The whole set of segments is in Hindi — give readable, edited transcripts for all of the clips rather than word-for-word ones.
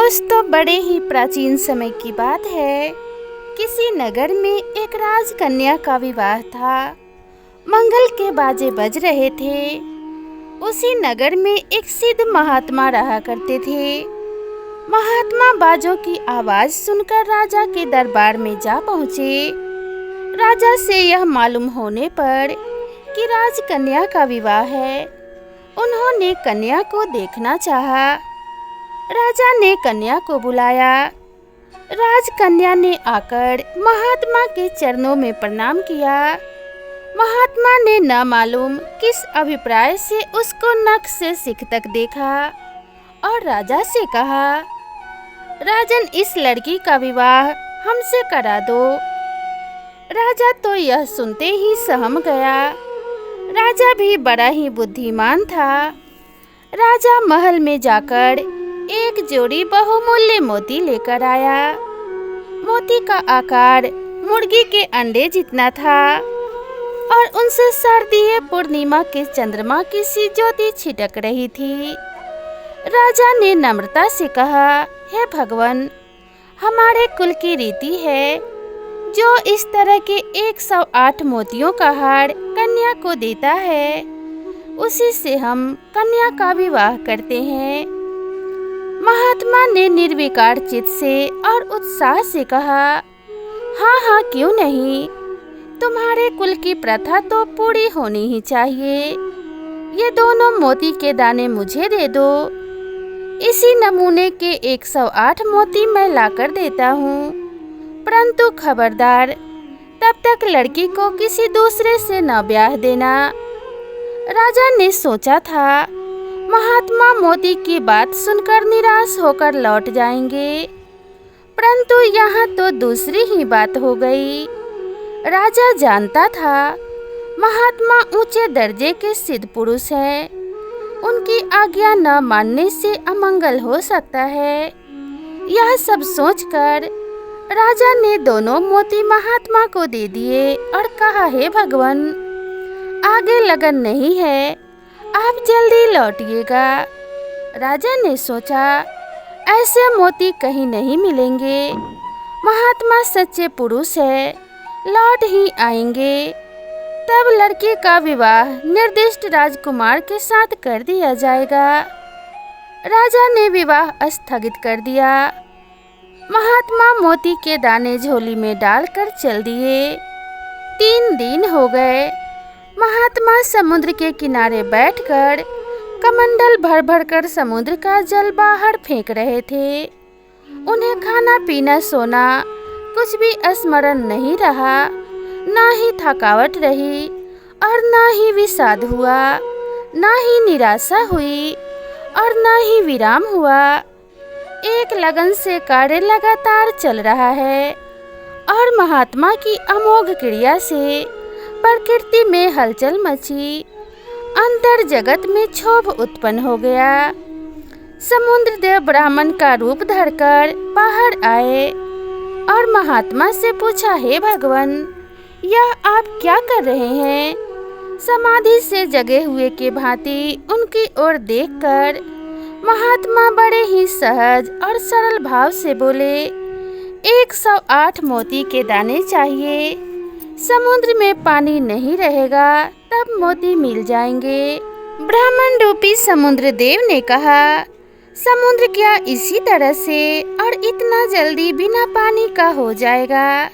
दोस्तों, बड़े ही प्राचीन समय की बात है। किसी नगर में एक राजकन्या का विवाह था। मंगल के बाजे बज रहे थे। उसी नगर में एक सिद्ध महात्मा रहा करते थे। महात्मा बाजों की आवाज सुनकर राजा के दरबार में जा पहुँचे। राजा से यह मालूम होने पर कि राजकन्या का विवाह है, उन्होंने कन्या को देखना चाहा। राजा ने कन्या को बुलाया। राजकन्या ने आकर महात्मा के चरणों में प्रणाम किया। महात्मा ने न मालूम किस अभिप्राय से उसको नख से सिख तक देखा और राजा से कहा, राजन, इस लड़की का विवाह हमसे करा दो। राजा तो यह सुनते ही सहम गया। राजा भी बड़ा ही बुद्धिमान था। राजा महल में जाकर एक जोड़ी बहुमूल्य मोती लेकर आया। मोती का आकार मुर्गी के अंडे जितना था और उनसे शारदीय पूर्णिमा के चंद्रमा की सी ज्योति छिटक रही थी। राजा ने नम्रता से कहा, हे भगवान, हमारे कुल की रीति है, जो इस तरह के 108 मोतियों का हार कन्या को देता है, उसी से हम कन्या का विवाह करते हैं। महात्मा ने निर्विकार चित्त से और उत्साह से कहा, हाँ हाँ, क्यों नहीं, तुम्हारे कुल की प्रथा तो पूरी होनी ही चाहिए। ये दोनों मोती के दाने मुझे दे दो। इसी नमूने के 108 मोती मैं लाकर देता हूँ, परंतु खबरदार, तब तक लड़की को किसी दूसरे से न ब्याह देना। राजा ने सोचा था, महात्मा मोती की बात सुनकर निराश होकर लौट जाएंगे, परंतु यहाँ तो दूसरी ही बात हो गई। राजा जानता था महात्मा ऊंचे दर्जे के सिद्ध पुरुष हैं, उनकी आज्ञा न मानने से अमंगल हो सकता है। यह सब सोचकर राजा ने दोनों मोती महात्मा को दे दिए और कहा, हे भगवान, आगे लगन नहीं है, आप जल्दी लौटिएगा। राजा ने सोचा, ऐसे मोती कहीं नहीं मिलेंगे, महात्मा सच्चे पुरुष है, लौट ही आएंगे। तब लड़की का विवाह निर्दिष्ट राजकुमार के साथ कर दिया जाएगा। राजा ने विवाह स्थगित कर दिया। महात्मा मोती के दाने झोली में डालकर चल दिए। 3 दिन हो गए। महात्मा समुद्र के किनारे बैठकर कमंडल भर भर कर समुद्र का जल बाहर फेंक रहे थे। उन्हें खाना पीना सोना कुछ भी स्मरण नहीं रहा, ना ही थकावट रही और ना ही विषाद हुआ, ना ही निराशा हुई और ना ही विराम हुआ। एक लगन से कार्य लगातार चल रहा है और महात्मा की अमोघ क्रिया से प्रकृति में हलचल मची, अंतर जगत में क्षोभ उत्पन्न हो गया। समुद्र देव ब्राह्मण का रूप धरकर बाहर आए और महात्मा से पूछा, हे भगवान, यह आप क्या कर रहे हैं? समाधि से जगे हुए के भांति उनकी ओर देखकर महात्मा बड़े ही सहज और सरल भाव से बोले, 108 मोती के दाने चाहिए। समुद्र में पानी नहीं रहेगा, तब मोती मिल जाएंगे। ब्राह्मण रूपी समुद्र देव ने कहा, समुद्र क्या इसी तरह से और इतना जल्दी बिना पानी का हो जाएगा?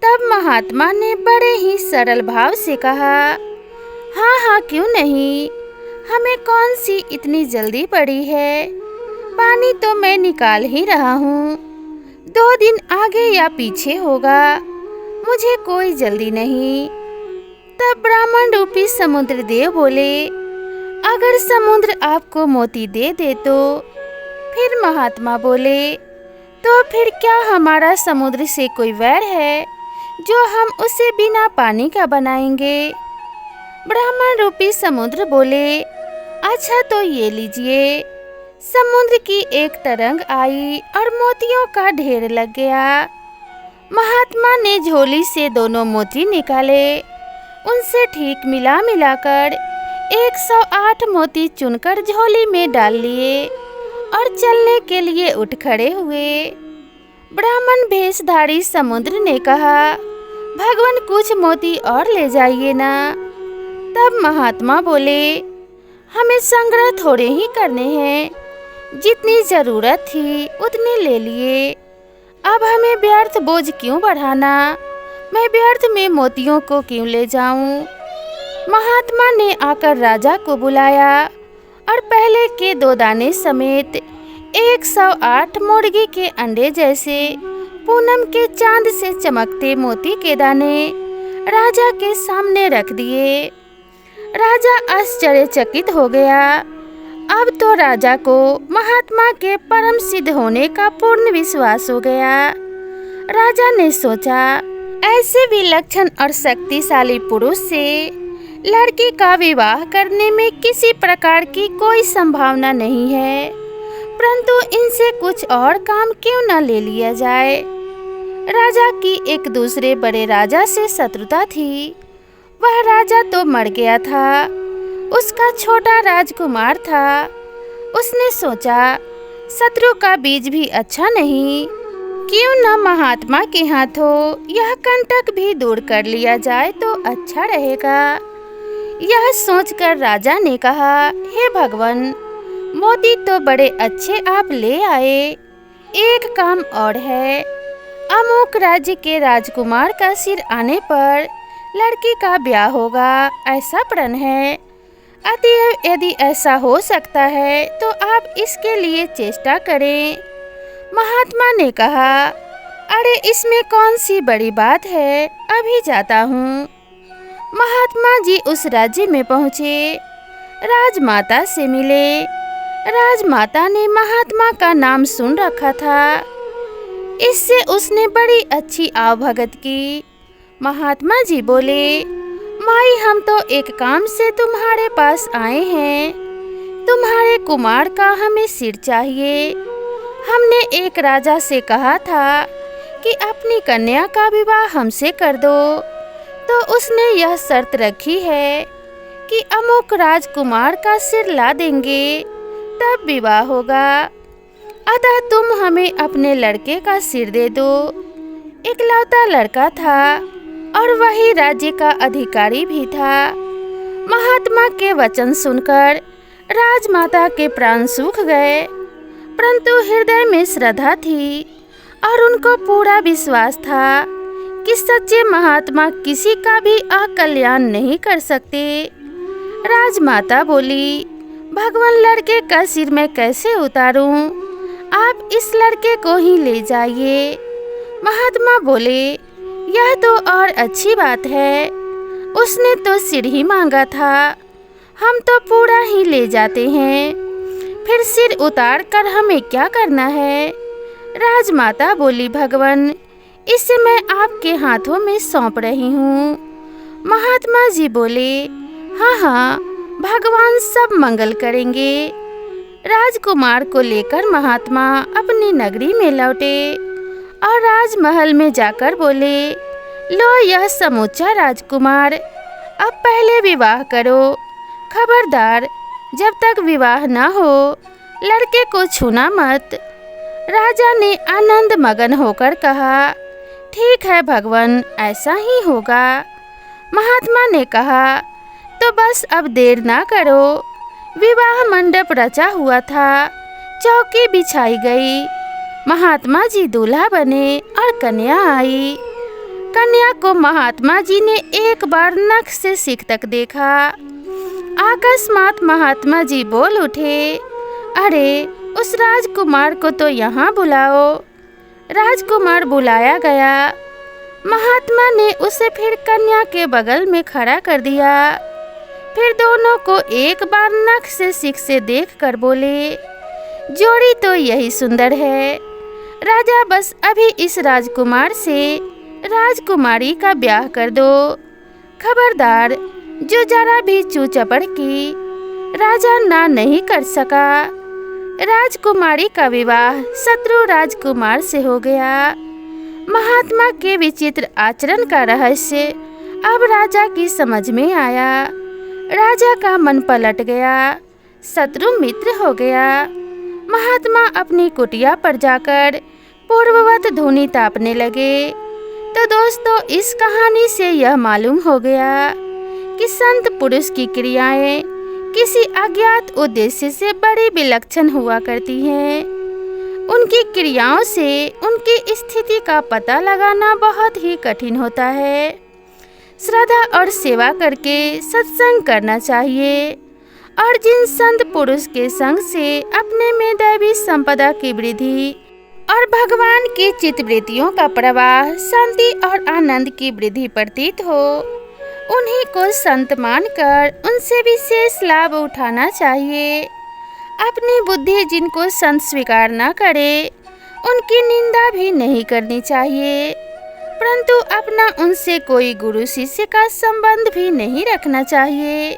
तब महात्मा ने बड़े ही सरल भाव से कहा, हाँ हाँ, क्यों नहीं, हमें कौन सी इतनी जल्दी पड़ी है, पानी तो मैं निकाल ही रहा हूँ। 2 दिन आगे या पीछे होगा, मुझे कोई जल्दी नहीं। तब ब्राह्मण रूपी समुद्र देव बोले, अगर समुद्र आपको मोती दे दे तो? फिर महात्मा बोले, तो फिर क्या हमारा समुद्र से कोई वैर है जो हम उसे बिना पानी का बनाएंगे? ब्राह्मण रूपी समुद्र बोले, अच्छा तो ये लीजिए। समुद्र की एक तरंग आई और मोतियों का ढेर लग गया। महात्मा ने झोली से दोनों मोती निकाले, उनसे ठीक मिला मिलाकर 108 मोती चुनकर झोली में डाल लिए और चलने के लिए उठ खड़े हुए। ब्राह्मण भेषधारी समुद्र ने कहा, भगवान कुछ मोती और ले जाइए ना। तब महात्मा बोले, हमें संग्रह थोड़े ही करने हैं, जितनी जरूरत थी उतने ले लिए। अब हमें व्यर्थ बोझ क्यों बढ़ाना, मैं व्यर्थ में मोतियों को क्यों ले जाऊं। महात्मा ने आकर राजा को बुलाया और पहले के 2 दाने समेत 108 मुर्गी के अंडे जैसे पूनम के चांद से चमकते मोती के दाने राजा के सामने रख दिए। राजा आश्चर्यचकित हो गया। अब तो राजा को महात्मा के परम सिद्ध होने का पूर्ण विश्वास हो गया। राजा ने सोचा, ऐसे विलक्षण और शक्तिशाली पुरुष से लड़की का विवाह करने में किसी प्रकार की कोई संभावना नहीं है, परंतु इनसे कुछ और काम क्यों न ले लिया जाए। राजा की एक दूसरे बड़े राजा से शत्रुता थी। वह राजा तो मर गया था, उसका छोटा राजकुमार था। उसने सोचा, शत्रु का बीज भी अच्छा नहीं, क्यों न महात्मा के हाथों यह कंटक भी दूर कर लिया जाए तो अच्छा रहेगा। यह सोचकर राजा ने कहा, हे भगवान, मोती तो बड़े अच्छे आप ले आए, एक काम और है। अमुक राज्य के राजकुमार का सिर आने पर लड़की का ब्याह होगा, ऐसा प्रण है। अतएव यदि ऐसा हो सकता है तो आप इसके लिए चेष्टा करें। महात्मा ने कहा, अरे इसमें कौन सी बड़ी बात है, अभी जाता हूँ। महात्मा जी उस राज्य में पहुँचे, राजमाता से मिले। राजमाता ने महात्मा का नाम सुन रखा था, इससे उसने बड़ी अच्छी आवभगत की। महात्मा जी बोले, माई, हम तो एक काम से तुम्हारे पास आए हैं। तुम्हारे कुमार का हमें सिर चाहिए। हमने एक राजा से कहा था कि अपनी कन्या का विवाह हमसे कर दो, तो उसने यह शर्त रखी है कि अमुक राजकुमार का सिर ला देंगे तब विवाह होगा। अतः तुम हमें अपने लड़के का सिर दे दो। इकलौता लड़का था और वही राज्य का अधिकारी भी था। महात्मा के वचन सुनकर राजमाता के प्राण सूख गए, परंतु हृदय में श्रद्धा थी और उनको पूरा विश्वास था कि सच्चे महात्मा किसी का भी अकल्याण नहीं कर सकते। राजमाता बोली, भगवान, लड़के का सिर मैं कैसे उतारूं? आप इस लड़के को ही ले जाइए। महात्मा बोले, यह तो और अच्छी बात है, उसने तो सिर ही मांगा था, हम तो पूरा ही ले जाते हैं, फिर सिर उतार कर हमें क्या करना है। राजमाता बोली, भगवान, इसे मैं आपके हाथों में सौंप रही हूँ। महात्मा जी बोले, हाँ हाँ, भगवान सब मंगल करेंगे। राजकुमार को लेकर महात्मा अपनी नगरी में लौटे और राजमहल में जाकर बोले, लो यह समूचा राजकुमार, अब पहले विवाह करो। खबरदार, जब तक विवाह न हो लड़के को छूना मत। राजा ने आनंद मगन होकर कहा, ठीक है भगवान, ऐसा ही होगा। महात्मा ने कहा, तो बस अब देर ना करो। विवाह मंडप रचा हुआ था, चौकी बिछाई गई। महात्मा जी दूल्हा बने और कन्या आई। कन्या को महात्मा जी ने एक बार नख से सिख तक देखा। अकस्मात महात्मा जी बोल उठे, अरे उस राजकुमार को तो यहाँ बुलाओ। राजकुमार बुलाया गया। महात्मा ने उसे फिर कन्या के बगल में खड़ा कर दिया। फिर दोनों को एक बार नख से सिख से देख कर बोले, जोड़ी तो यही सुंदर है। राजा, बस अभी इस राजकुमार से राजकुमारी का ब्याह कर दो। खबरदार, जो जरा भी चू चपड़ की। राजा ना नहीं कर सका। राजकुमारी का विवाह शत्रु राजकुमार से हो गया। महात्मा के विचित्र आचरण का रहस्य अब राजा की समझ में आया। राजा का मन पलट गया, शत्रु मित्र हो गया। महात्मा अपनी कुटिया पर जाकर पूर्ववत धूनी तापने लगे। तो दोस्तों, इस कहानी से यह मालूम हो गया कि संत पुरुष की क्रियाएं किसी अज्ञात उद्देश्य से बड़ी विलक्षण हुआ करती हैं। उनकी क्रियाओं से उनकी स्थिति का पता लगाना बहुत ही कठिन होता है। श्रद्धा और सेवा करके सत्संग करना चाहिए और जिन संत पुरुष के संग से अपने में दैवी संपदा की वृद्धि और भगवान की चित्तवृत्तियों का प्रवाह, शांति और आनंद की वृद्धि प्रतीत हो, उन्हीं को संत मानकर उनसे विशेष लाभ उठाना चाहिए। अपनी बुद्धि जिनको संत स्वीकार न करे, उनकी निंदा भी नहीं करनी चाहिए, परंतु अपना उनसे कोई गुरु शिष्य का संबंध भी नहीं रखना चाहिए।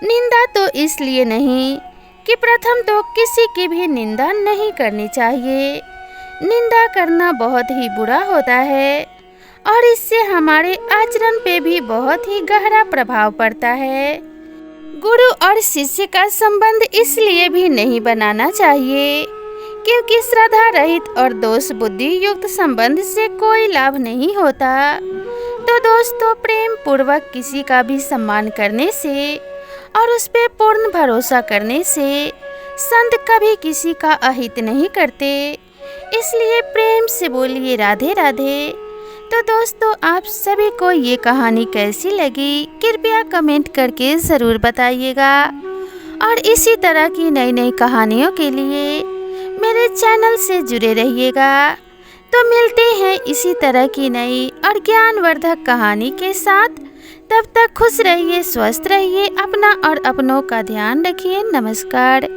निंदा तो इसलिए नहीं कि प्रथम तो किसी की भी निंदा नहीं करनी चाहिए। निंदा करना बहुत ही बुरा होता है और इससे हमारे आचरण पे भी बहुत ही गहरा प्रभाव पड़ता है। गुरु और शिष्य का संबंध इसलिए भी नहीं बनाना चाहिए क्योंकि श्रद्धा रहित और दोष बुद्धि युक्त संबंध से कोई लाभ नहीं होता। तो दोस्तों, प्रेम पूर्वक किसी का भी सम्मान करने से और उस पे पूर्ण भरोसा करने से संत कभी किसी का अहित नहीं करते। इसलिए प्रेम से बोलिए राधे राधे। तो दोस्तों, आप सभी को ये कहानी कैसी लगी कृपया कमेंट करके ज़रूर बताइएगा और इसी तरह की नई नई कहानियों के लिए मेरे चैनल से जुड़े रहिएगा। तो मिलते हैं इसी तरह की नई और ज्ञानवर्धक कहानी के साथ। तब तक खुश रहिए, स्वस्थ रहिए, अपना और अपनों का ध्यान रखिए। नमस्कार।